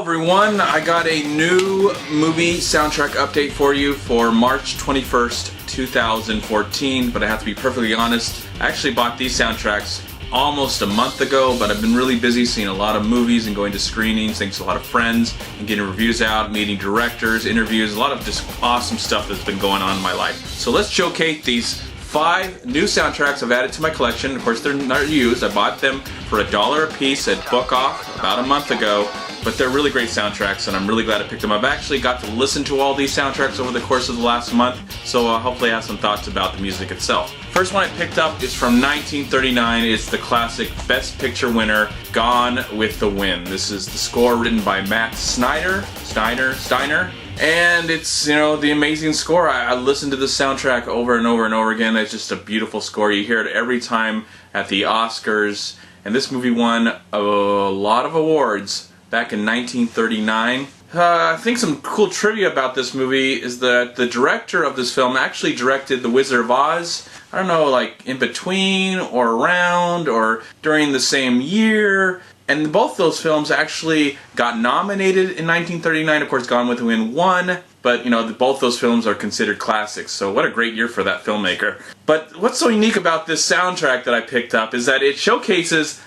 everyone, I got a new movie soundtrack update for you for March 21st, 2014, but I have to be perfectly honest, I actually bought these soundtracks almost a month ago, but I've been really busy seeing a lot of movies and going to screenings thanks to a lot of friends and getting reviews out, meeting directors, interviews, a lot of just awesome stuff that's been going on in my life. So let's showcase these 5 new soundtracks I've added to my collection. Of course, they're not used. I bought them for $1 a piece at Book Off about a month ago, but they're really great soundtracks and I'm really glad I picked them up. I've actually got to listen to all these soundtracks over the course of the last month, so hopefully I have some thoughts about the music itself. First one I picked up is from 1939. It's the classic Best Picture winner, Gone with the Wind. This is the score written by Matt Steiner. And it's, you know, the amazing score. I listened to this soundtrack over and over and over again. It's just a beautiful score. You hear it every time at the Oscars. And this movie won a lot of awards back in 1939. I think some cool trivia about this movie is that the director of this film actually directed The Wizard of Oz. I don't know, like in between or around or during the same year. And both those films actually got nominated in 1939. Of course, Gone with the Wind won, but you know, both those films are considered classics. So what a great year for that filmmaker. But what's so unique about this soundtrack that I picked up is that it showcases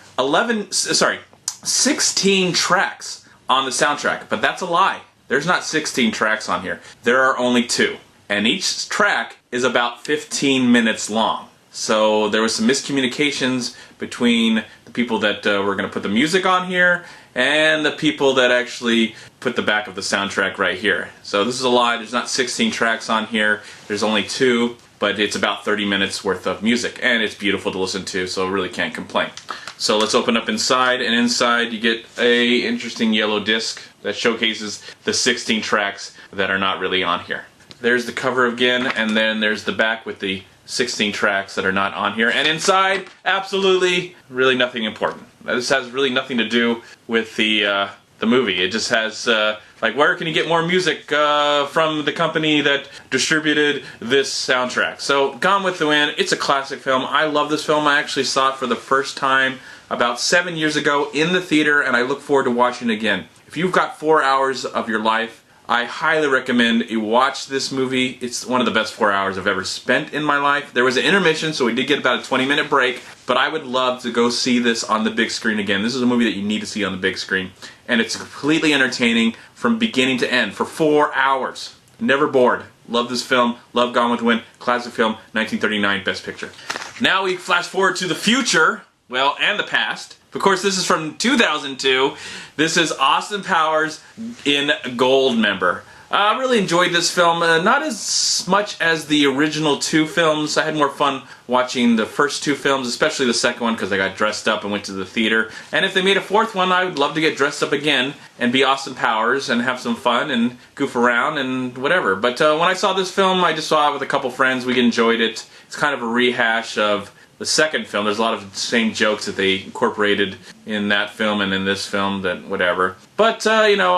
16 tracks on the soundtrack. But that's a lie. There's not 16 tracks on here. There are only 2. And each track is about 15 minutes long. So there was some miscommunications between the people that were going to put the music on here and the people that actually put the back of the soundtrack right here. So this is a lie. There's not 16 tracks on here. There's only 2, but it's about 30 minutes worth of music. And it's beautiful to listen to, so I really can't complain. So let's open up inside, and inside you get a interesting yellow disc that showcases the 16 tracks that are not really on here. There's the cover again, and then there's the back with the 16 tracks that are not on here. And inside, absolutely, really nothing important. This has really nothing to do with the movie. It just has, like, where can you get more music from the company that distributed this soundtrack? So, Gone with the Wind, it's a classic film. I love this film. I actually saw it for the first time about 7 years ago in the theater, and I look forward to watching it again. If you've got 4 hours of your life, I highly recommend you watch this movie. It's one of the best 4 hours I've ever spent in my life. There was an intermission, so we did get about a 20-minute break, but I would love to go see this on the big screen again. This is a movie that you need to see on the big screen, and it's completely entertaining from beginning to end for 4 hours. Never bored. Love this film. Love Gone with the Wind. Classic film, 1939, Best Picture. Now we flash forward to the future, well, and the past. Of course, this is from 2002. This is Austin Powers in Goldmember. I really enjoyed this film, not as much as the original 2 films. I had more fun watching the first 2 films, especially the second one, because I got dressed up and went to the theater. And if they made a 4th one, I would love to get dressed up again and be Austin Powers and have some fun and goof around and whatever. But when I saw this film, I just saw it with a couple friends. We enjoyed it. It's kind of a rehash of the second film. There's a lot of the same jokes that they incorporated in that film and in this film, that whatever. But, you know,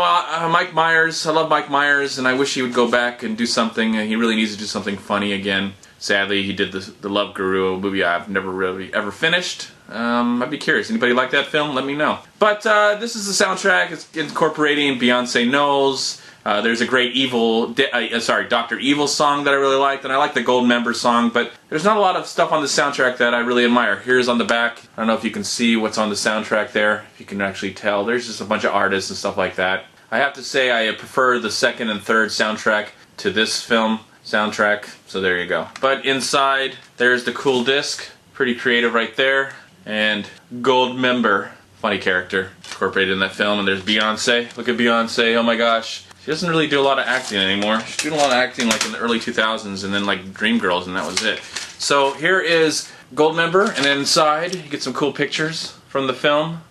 Mike Myers, I love Mike Myers, and I wish he would go back and do something. He really needs to do something funny again. Sadly, he did the Love Guru, a movie I've never really ever finished. I'd be curious. Anybody like that film? Let me know. But this is the soundtrack. It's incorporating Beyonce Knowles. There's a great Dr. Evil song that I really liked, and I like the Goldmember song, but there's not a lot of stuff on the soundtrack that I really admire. Here's on the back. I don't know if you can see what's on the soundtrack there, if you can actually tell. There's just a bunch of artists and stuff like that. I have to say I prefer the second and third soundtrack to this film soundtrack, so there you go. But inside, there's the cool disc. Pretty creative right there. And Goldmember, funny character, incorporated in that film. And there's Beyonce. Look at Beyonce, oh my gosh. She doesn't really do a lot of acting anymore. She's doing a lot of acting like in the early 2000s and then like Dreamgirls, and that was it. So here is Goldmember, and then inside you get some cool pictures from the film.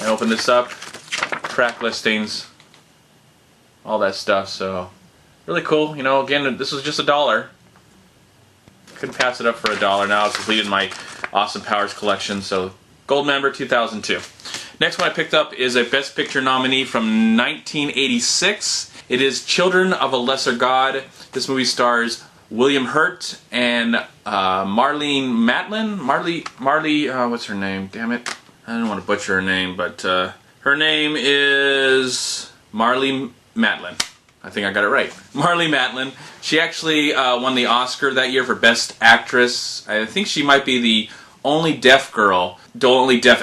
I open this up, track listings, all that stuff, so really cool. You know, again, this was just $1. Couldn't pass it up for $1. Now it's completed my Austin Powers collection, so Goldmember 2002. Next one I picked up is a Best Picture nominee from 1986. It is Children of a Lesser God. This movie stars William Hurt and Marlene Matlin. Marley, what's her name? Damn it. I don't want to butcher her name, but her name is Marlee Matlin. I think I got it right. Marlee Matlin. She actually won the Oscar that year for Best Actress. I think she might be the only deaf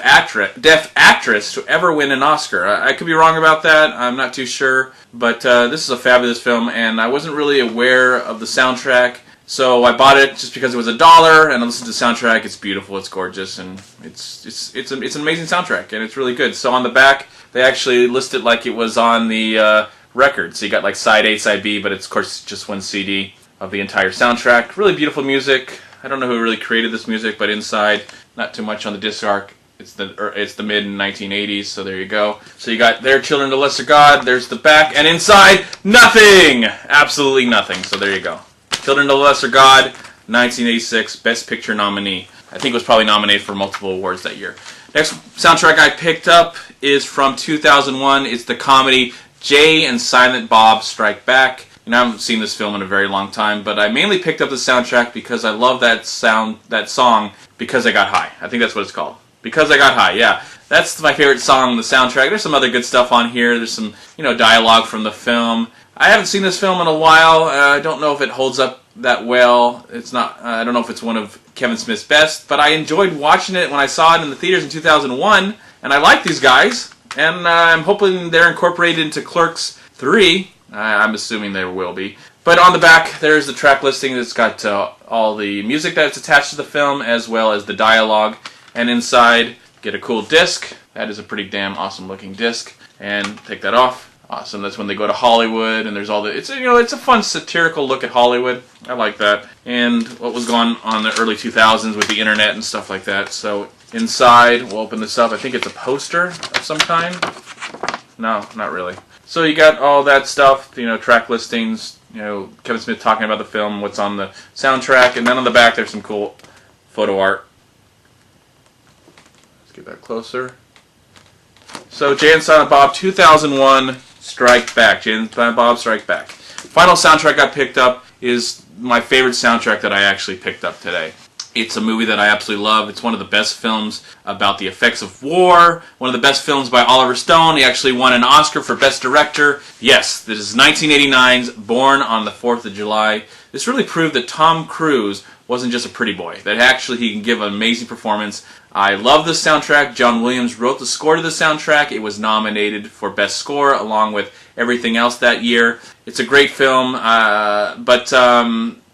actress to ever win an Oscar. I could be wrong about that. I'm not too sure. But this is a fabulous film, and I wasn't really aware of the soundtrack. So I bought it just because it was $1, and I listened to the soundtrack. It's beautiful, it's gorgeous, and it's an amazing soundtrack, and it's really good. So on the back, they actually list it like it was on the record. So you got like side A, side B, but it's of course just one CD of the entire soundtrack. Really beautiful music. I don't know who really created this music, but inside, not too much on the disc arc. It's the mid 1980s, so there you go. So you got there, Children of the Lesser God. There's the back, and inside, nothing, absolutely nothing. So there you go. Children of the Lesser God, 1986, Best Picture nominee. I think it was probably nominated for multiple awards that year. Next soundtrack I picked up is from 2001. It's the comedy Jay and Silent Bob Strike Back. I haven't seen this film in a very long time, but I mainly picked up the soundtrack because I love that song, Because I Got High. I think that's what it's called. Because I Got High, yeah. That's my favorite song on the soundtrack. There's some other good stuff on here. There's some, dialogue from the film. I haven't seen this film in a while. I don't know if it holds up that well. It's not. I don't know if it's one of Kevin Smith's best, but I enjoyed watching it when I saw it in the theaters in 2001, and I like these guys, and I'm hoping they're incorporated into Clerks 3. I'm assuming there will be. But on the back, there's the track listing that's got all the music that's attached to the film, as well as the dialogue. And inside, get a cool disc. That is a pretty damn awesome looking disc. And take that off. Awesome. That's when they go to Hollywood, and there's all the. It's a fun satirical look at Hollywood. I like that. And what was going on in the early 2000s with the internet and stuff like that. So inside, we'll open this up. I think it's a poster of some kind. No, not really. So you got all that stuff, track listings, Kevin Smith talking about the film, what's on the soundtrack, and then on the back there's some cool photo art. Let's get that closer. So Jay and Silent Bob 2001 Strike Back. Jay and Silent Bob Strike Back. Final soundtrack I picked up is my favorite soundtrack that I actually picked up today. It's a movie that I absolutely love. It's one of the best films about the effects of war. One of the best films by Oliver Stone. He actually won an Oscar for Best Director. Yes, this is 1989's Born on the 4th of July. This really proved that Tom Cruise wasn't just a pretty boy. That actually he can give an amazing performance. I love this soundtrack. John Williams wrote the score to the soundtrack. It was nominated for Best Score along with everything else that year. It's a great film, but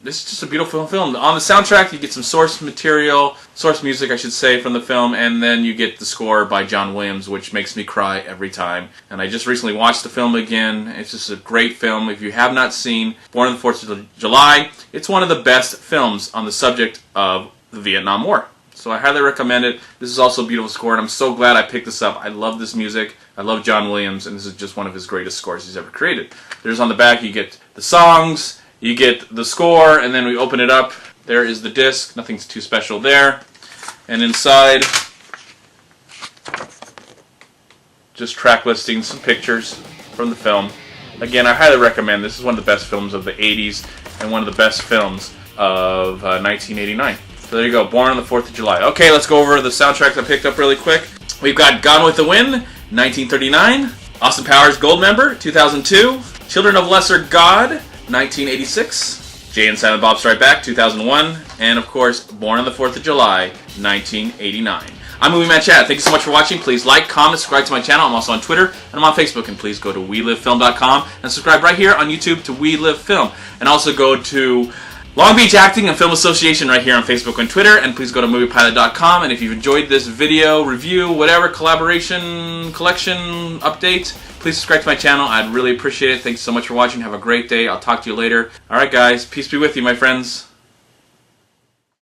this is just a beautiful film. On the soundtrack, you get some source music, I should say, from the film, and then you get the score by John Williams, which makes me cry every time. And I just recently watched the film again. It's just a great film. If you have not seen Born on the 4th of July, it's one of the best films on the subject of the Vietnam War. So I highly recommend it. This is also a beautiful score, and I'm so glad I picked this up. I love this music. I love John Williams, and this is just one of his greatest scores he's ever created. There's on the back, you get the songs, you get the score, and then we open it up. There is the disc. Nothing's too special there. And inside, just track listings, some pictures from the film. Again, I highly recommend. This is one of the best films of the 80s and one of the best films of 1989. So there you go, Born on the 4th of July. Okay, let's go over the soundtracks I picked up really quick. We've got Gone with the Wind, 1939. Austin Powers' Goldmember, 2002. Children of Lesser God, 1986, Jay and Silent Bob Strike Back, 2001, and of course, Born on the 4th of July, 1989. I'm MovieManCHAD. Thank you so much for watching. Please like, comment, subscribe to my channel. I'm also on Twitter, and I'm on Facebook. And please go to WeLiveFilm.com and subscribe right here on YouTube to We Live Film. And also go to Long Beach Acting and Film Association right here on Facebook and Twitter. And please go to MoviePilot.com. And if you've enjoyed this video, review, whatever, collaboration, collection, update, please subscribe to my channel. I'd really appreciate it. Thanks so much for watching. Have a great day. I'll talk to you later. Alright guys, peace be with you, my friends.